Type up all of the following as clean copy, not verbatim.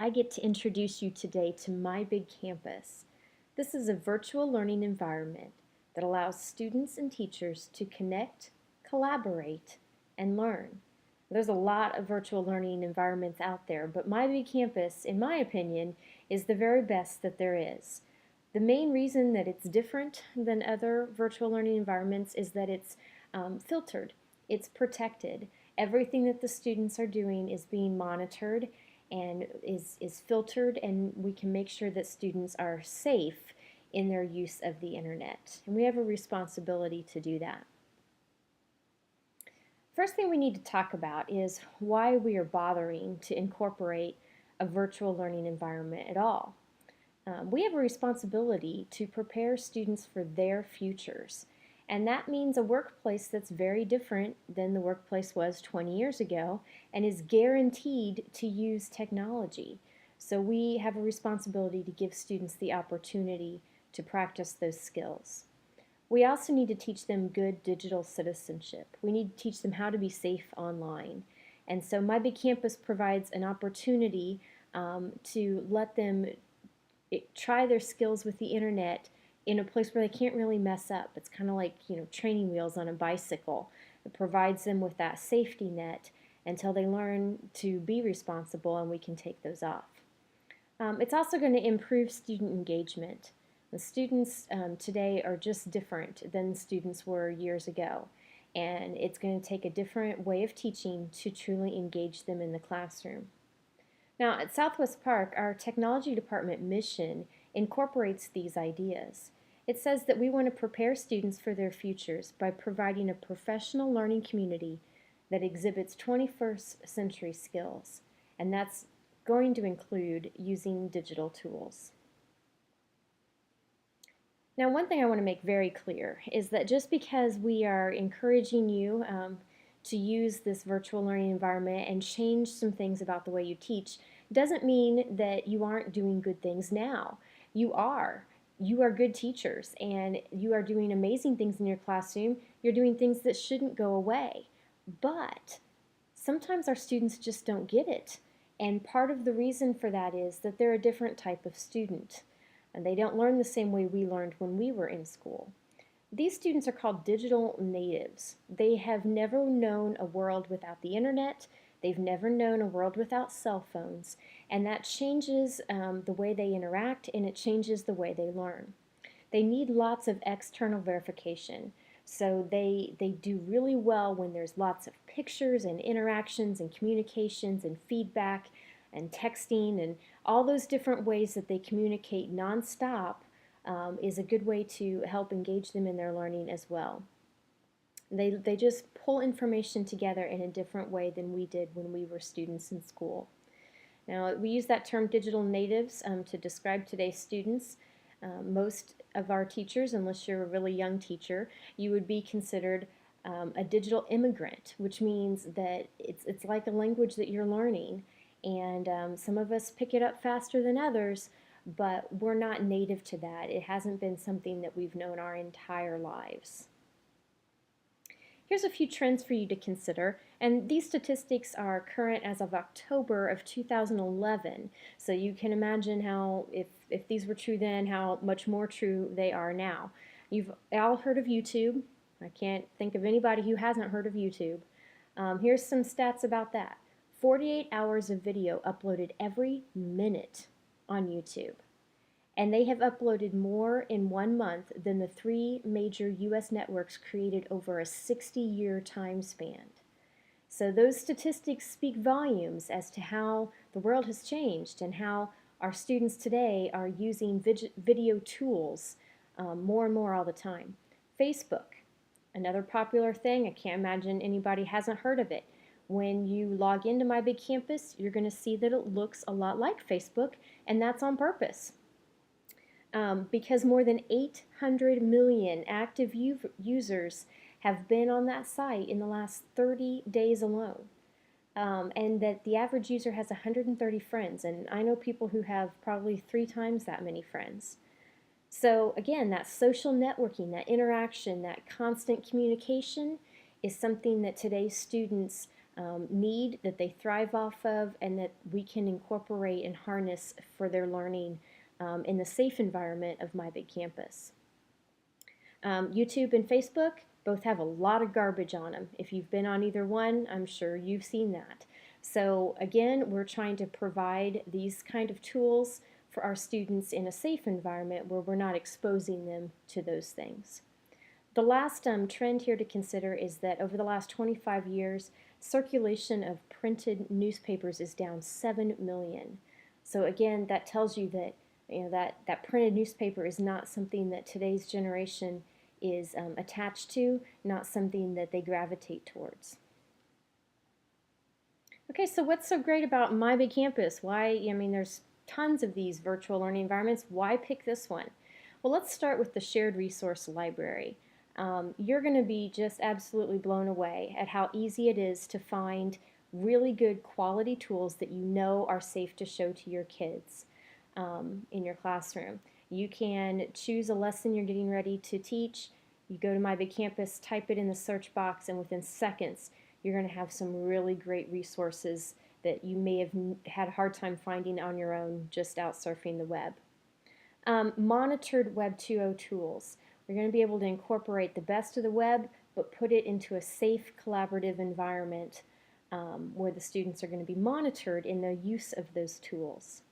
I get to introduce you today to My Big Campus. This is a virtual learning environment that allows students and teachers to connect, collaborate, and learn. There's a lot of virtual learning environments out there, but My Big Campus, in my opinion, is the very best that there is. The main reason that it's different than other virtual learning environments is that it's filtered, it's protected. Everything that the students are doing is being monitored and is filtered, and we can make sure that students are safe in their use of the internet. And we have a responsibility to do that. First thing we need to talk about is why we are bothering to incorporate a virtual learning environment at all. We have a responsibility to prepare students for their futures. And that means a workplace that's very different than the workplace was 20 years ago and is guaranteed to use technology. So we have a responsibility to give students the opportunity to practice those skills. We also need to teach them good digital citizenship. We need to teach them how to be safe online. And so My Big Campus provides an opportunity to let them try their skills with the internet in a place where they can't really mess up. It's kind of like, training wheels on a bicycle. It provides them with that safety net until they learn to be responsible, and we can take those off. It's also going to improve student engagement. The students today are just different than students were years ago, and it's going to take a different way of teaching to truly engage them in the classroom. Now, at Southwest Park, our technology department mission incorporates these ideas. It says that we want to prepare students for their futures by providing a professional learning community that exhibits 21st century skills, and that's going to include using digital tools. Now, one thing I want to make very clear is that just because we are encouraging you to use this virtual learning environment and change some things about the way you teach doesn't mean that you aren't doing good things now. You are. You are good teachers, and you are doing amazing things in your classroom. You're doing things that shouldn't go away. But sometimes our students just don't get it. And part of the reason for that is that they're a different type of student. And they don't learn the same way we learned when we were in school. These students are called digital natives. They have never known a world without the internet. They've never known a world without cell phones. And that changes the way they interact, and it changes the way they learn. They need lots of external verification. So they do really well when there's lots of pictures and interactions and communications and feedback and texting and all those different ways that they communicate nonstop is a good way to help engage them in their learning as well. They just pull information together in a different way than we did when we were students in school. Now, we use that term digital natives to describe today's students. Most of our teachers, unless you're a really young teacher, you would be considered a digital immigrant, which means that it's like a language that you're learning. And some of us pick it up faster than others, but we're not native to that. It hasn't been something that we've known our entire lives. Here's a few trends for you to consider, and these statistics are current as of October of 2011, so you can imagine how, if these were true then, how much more true they are now. You've all heard of YouTube. I can't think of anybody who hasn't heard of YouTube. Here's some stats about that. 48 hours of video uploaded every minute on YouTube. And they have uploaded more in 1 month than the 3 major U.S. networks created over a 60-year time span. So those statistics speak volumes as to how the world has changed and how our students today are using video tools more and more all the time. Facebook, another popular thing. I can't imagine anybody hasn't heard of it. When you log into My Big Campus, you're going to see that it looks a lot like Facebook, and that's on purpose. Because more than 800 million active users have been on that site in the last 30 days alone. And that the average user has 130 friends, and I know people who have probably 3 times that many friends. So again, that social networking, that interaction, that constant communication is something that today's students need, that they thrive off of, and that we can incorporate and harness for their learning in the safe environment of My Big Campus. YouTube and Facebook both have a lot of garbage on them. If you've been on either one, I'm sure you've seen that. So again, we're trying to provide these kind of tools for our students in a safe environment where we're not exposing them to those things. The last trend here to consider is that over the last 25 years, circulation of printed newspapers is down 7 million. So again, that tells you that that printed newspaper is not something that today's generation is attached to, not something that they gravitate towards. Okay, so what's so great about My Big Campus? Why, there's tons of these virtual learning environments. Why pick this one? Well, let's start with the shared resource library. You're going to be just absolutely blown away at how easy it is to find really good quality tools that you know are safe to show to your kids in your classroom. You can choose a lesson you're getting ready to teach. You go to My Big Campus, type it in the search box, and within seconds you're going to have some really great resources that you may have had a hard time finding on your own just out surfing the web. Monitored Web 2.0 tools. We're going to be able to incorporate the best of the web, but put it into a safe, collaborative environment where the students are going to be monitored in their use of those tools.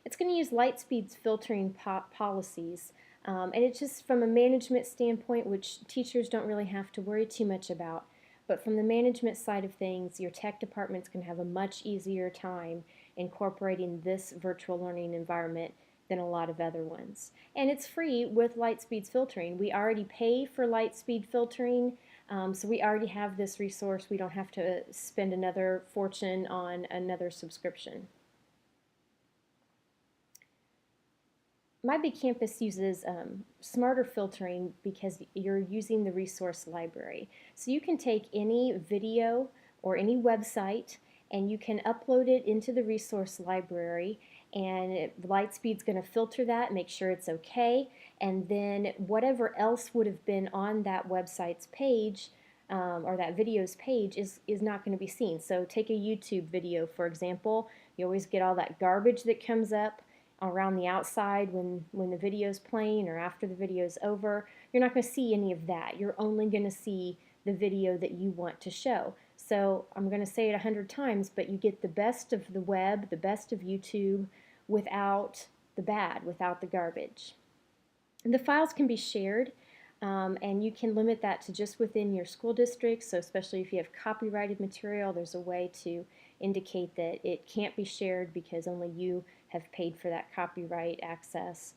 It's going to use Lightspeed's filtering policies, and it's just from a management standpoint, which teachers don't really have to worry too much about. But from the management side of things, your tech department's going to have a much easier time incorporating this virtual learning environment than a lot of other ones. And it's free with Lightspeed's filtering. We already pay for Lightspeed filtering, so we already have this resource. We don't have to spend another fortune on another subscription. My Big Campus uses smarter filtering because you're using the resource library. So you can take any video or any website and you can upload it into the resource library, and Lightspeed's going to filter that, make sure it's okay, and then whatever else would have been on that website's page or that video's page is not going to be seen. So take a YouTube video, for example. You always get all that garbage that comes up around the outside when the video's playing or after the video's over. You're not going to see any of that. You're only going to see the video that you want to show. So I'm going to say it 100 times, but you get the best of the web, the best of YouTube, without the bad, without the garbage. And the files can be shared, and you can limit that to just within your school district. So especially if you have copyrighted material, there's a way to indicate that it can't be shared because only you have paid for that copyright access.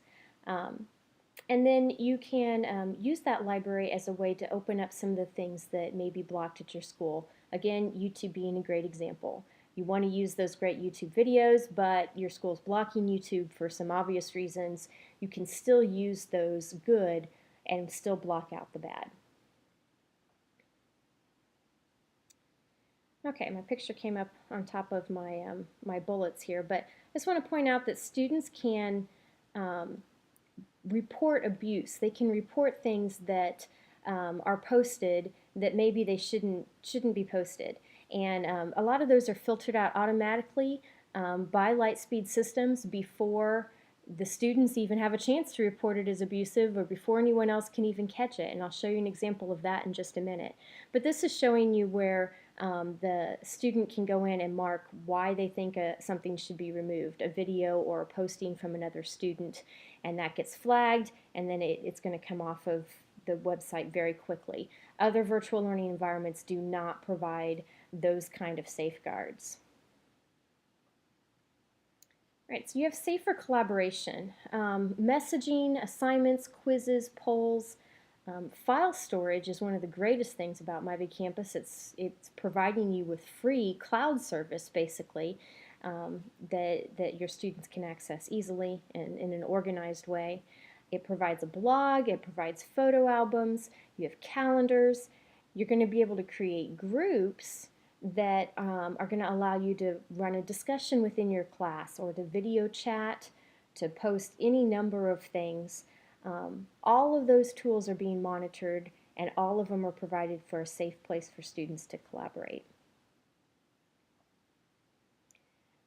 And then you can use that library as a way to open up some of the things that may be blocked at your school. Again, YouTube being a great example. You want to use those great YouTube videos, but your school's blocking YouTube for some obvious reasons. You can still use those good and still block out the bad. Okay, my picture came up on top of my, my bullets here, but I just want to point out that students can report abuse. They can report things that are posted that maybe they shouldn't be posted. And a lot of those are filtered out automatically by Lightspeed systems before the students even have a chance to report it as abusive or before anyone else can even catch it. And I'll show you an example of that in just a minute. But this is showing you where the student can go in and mark why they think something should be removed, a video or a posting from another student, and that gets flagged, and then it's going to come off of the website very quickly. Other virtual learning environments do not provide those kind of safeguards. Right, so you have safer collaboration, messaging, assignments, quizzes, polls. File storage is one of the greatest things about My Big Campus. It's providing you with free cloud service, basically, that your students can access easily and in an organized way. It provides a blog, it provides photo albums, you have calendars. You're going to be able to create groups that are going to allow you to run a discussion within your class or to video chat, to post any number of things. All of those tools are being monitored, and all of them are provided for a safe place for students to collaborate.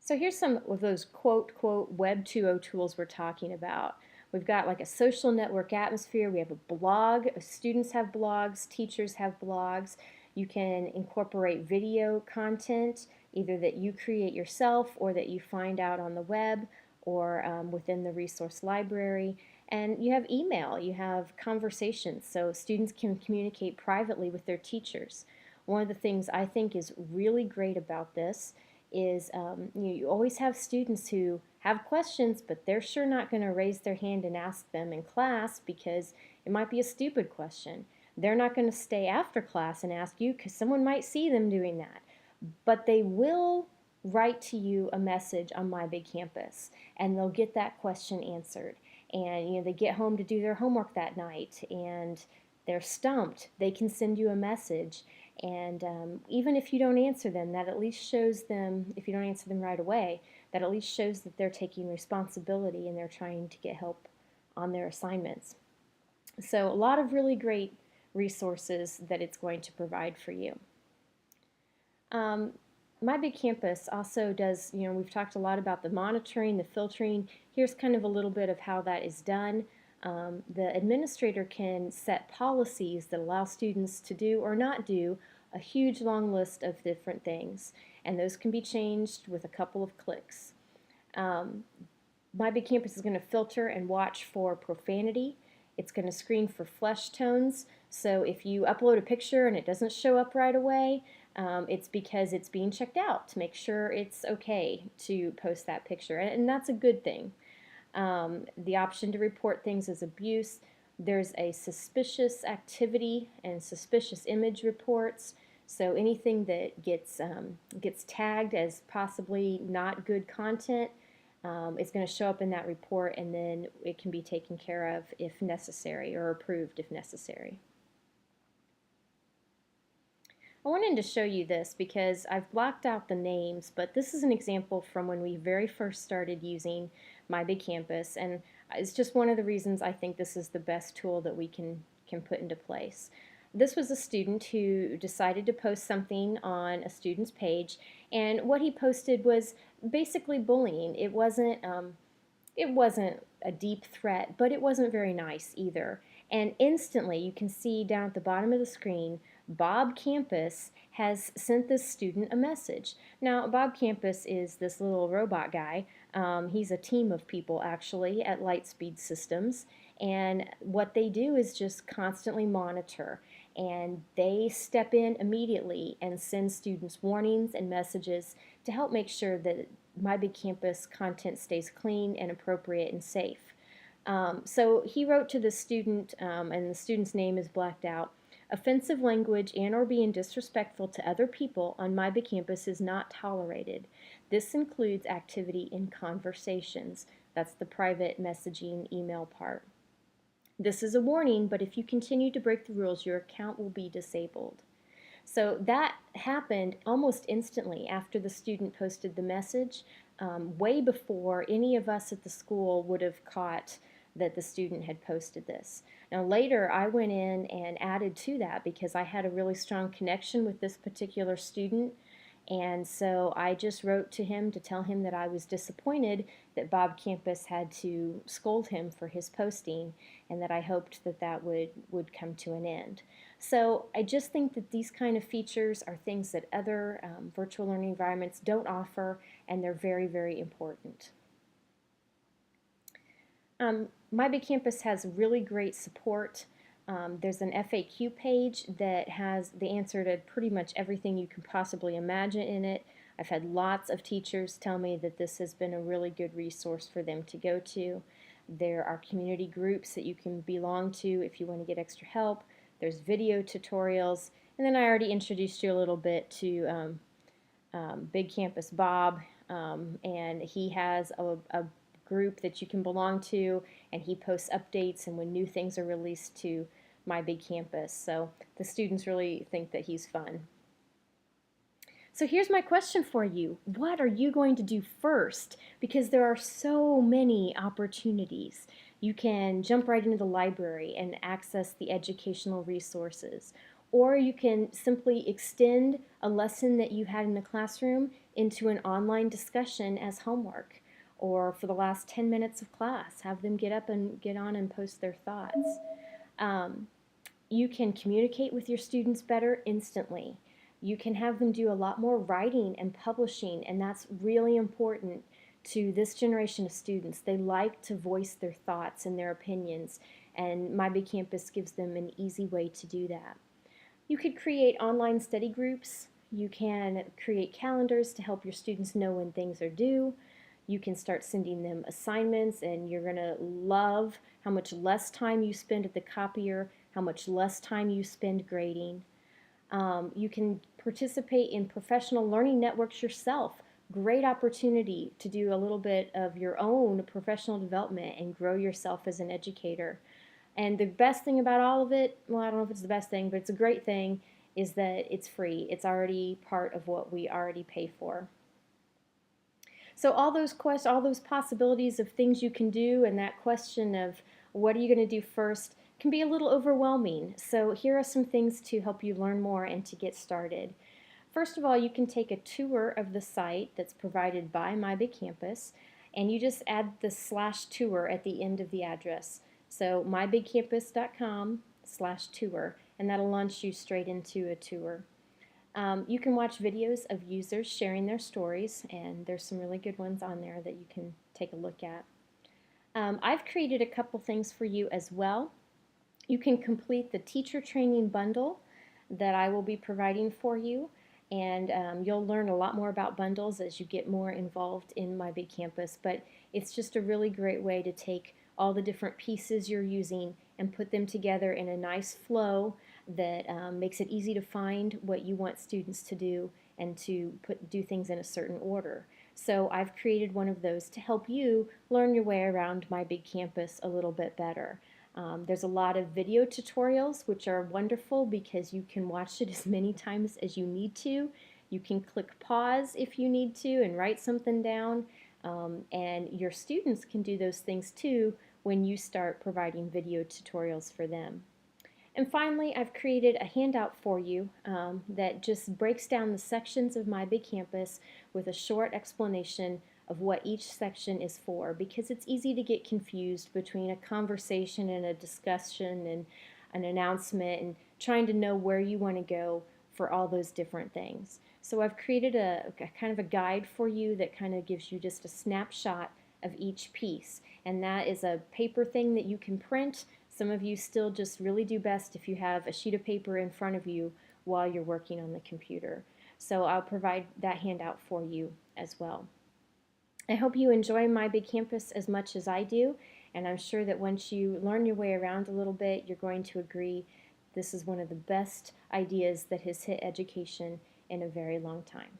So here's some of those quote Web 2.0 tools we're talking about. We've got like a social network atmosphere. We have a blog. Students have blogs. Teachers have blogs. You can incorporate video content, either that you create yourself or that you find out on the web or within the resource library. And you have email. You have conversations, so students can communicate privately with their teachers. One of the things I think is really great about this is you always have students who have questions, but they're sure not going to raise their hand and ask them in class because it might be a stupid question. They're not going to stay after class and ask you because someone might see them doing that. But they will write to you a message on My Big Campus, and they'll get that question answered. And they get home to do their homework that night, and they're stumped. They can send you a message, and even if you don't answer them, that at least shows them, if you don't answer them right away, that at least shows that they're taking responsibility and they're trying to get help on their assignments. So a lot of really great resources that it's going to provide for you. My Big Campus also does, we've talked a lot about the monitoring, the filtering. Here's kind of a little bit of how that is done. The administrator can set policies that allow students to do or not do a huge long list of different things, and those can be changed with a couple of clicks. My Big Campus is going to filter and watch for profanity. It's going to screen for flesh tones, so if you upload a picture and it doesn't show up right away, it's because it's being checked out to make sure it's okay to post that picture, and that's a good thing. The option to report things as abuse. There's a suspicious activity and suspicious image reports. So anything that gets tagged as possibly not good content is going to show up in that report, and then it can be taken care of if necessary or approved if necessary. I wanted to show you this because I've blocked out the names, but this is an example from when we very first started using My Big Campus, and it's just one of the reasons I think this is the best tool that we can put into place. This was a student who decided to post something on a student's page, and what he posted was basically bullying. It wasn't a deep threat, but it wasn't very nice either. And instantly, you can see down at the bottom of the screen, Bob Campus has sent this student a message. Now, Bob Campus is this little robot guy. He's a team of people, actually, at Lightspeed Systems. And what they do is just constantly monitor. And they step in immediately and send students warnings and messages to help make sure that My Big Campus content stays clean and appropriate and safe. So he wrote to the student, and the student's name is blacked out. Offensive language and or being disrespectful to other people on My Big Campus is not tolerated. This includes activity in conversations. That's the private messaging email part. This is a warning, but if you continue to break the rules, your account will be disabled. So that happened almost instantly after the student posted the message, way before any of us at the school would have caught that the student had posted this. Now later I went in and added to that because I had a really strong connection with this particular student, and so I just wrote to him to tell him that I was disappointed that Bob Campus had to scold him for his posting, and that I hoped that that would come to an end. So I just think that these kind of features are things that other virtual learning environments don't offer, and they're very, very important. My Big Campus has really great support. There's an FAQ page that has the answer to pretty much everything you can possibly imagine in it. I've had lots of teachers tell me that this has been a really good resource for them to go to. There are community groups that you can belong to if you want to get extra help. There's video tutorials, and then I already introduced you a little bit to Big Campus Bob, and he has a group that you can belong to, and he posts updates and when new things are released to My Big Campus. So the students really think that he's fun. So here's my question for you. What are you going to do first? Because there are so many opportunities. You can jump right into the library and access the educational resources. Or you can simply extend a lesson that you had in the classroom into an online discussion as homework, or for the last 10 minutes of class, have them get up and get on and post their thoughts. You can communicate with your students better instantly. You can have them do a lot more writing and publishing, and that's really important to this generation of students. They like to voice their thoughts and their opinions, and My Big Campus gives them an easy way to do that. You could create online study groups. You can create calendars to help your students know when things are due. You can start sending them assignments, and you're going to love how much less time you spend at the copier, how much less time you spend grading. You can participate in professional learning networks yourself. Great opportunity to do a little bit of your own professional development and grow yourself as an educator. And the best thing about all of it, well, I don't know if it's the best thing, but it's a great thing, is that it's free. It's already part of what we already pay for. So all those possibilities of things you can do, and that question of what are you going to do first can be a little overwhelming. So here are some things to help you learn more and to get started. First of all, you can take a tour of the site that's provided by My Big Campus, and you just add the /tour at the end of the address. So mybigcampus.com/tour, and that'll launch you straight into a tour. You can watch videos of users sharing their stories, and there's some really good ones on there that you can take a look at. I've created a couple things for you as well. You can complete the teacher training bundle that I will be providing for you, and you'll learn a lot more about bundles as you get more involved in My Big Campus, but it's just a really great way to take all the different pieces you're using and put them together in a nice flow that makes it easy to find what you want students to do and to do things in a certain order. So I've created one of those to help you learn your way around My Big Campus a little bit better. There's a lot of video tutorials, which are wonderful because you can watch it as many times as you need to. You can click pause if you need to and write something down, and your students can do those things too when you start providing video tutorials for them. And finally, I've created a handout for you that just breaks down the sections of My Big Campus with a short explanation of what each section is for, because it's easy to get confused between a conversation and a discussion and an announcement and trying to know where you want to go for all those different things. So I've created a kind of a guide for you that kind of gives you just a snapshot of each piece, and that is a paper thing that you can print. Some of you still just really do best if you have a sheet of paper in front of you while you're working on the computer. So I'll provide that handout for you as well. I hope you enjoy My Big Campus as much as I do, and I'm sure that once you learn your way around a little bit, you're going to agree this is one of the best ideas that has hit education in a very long time.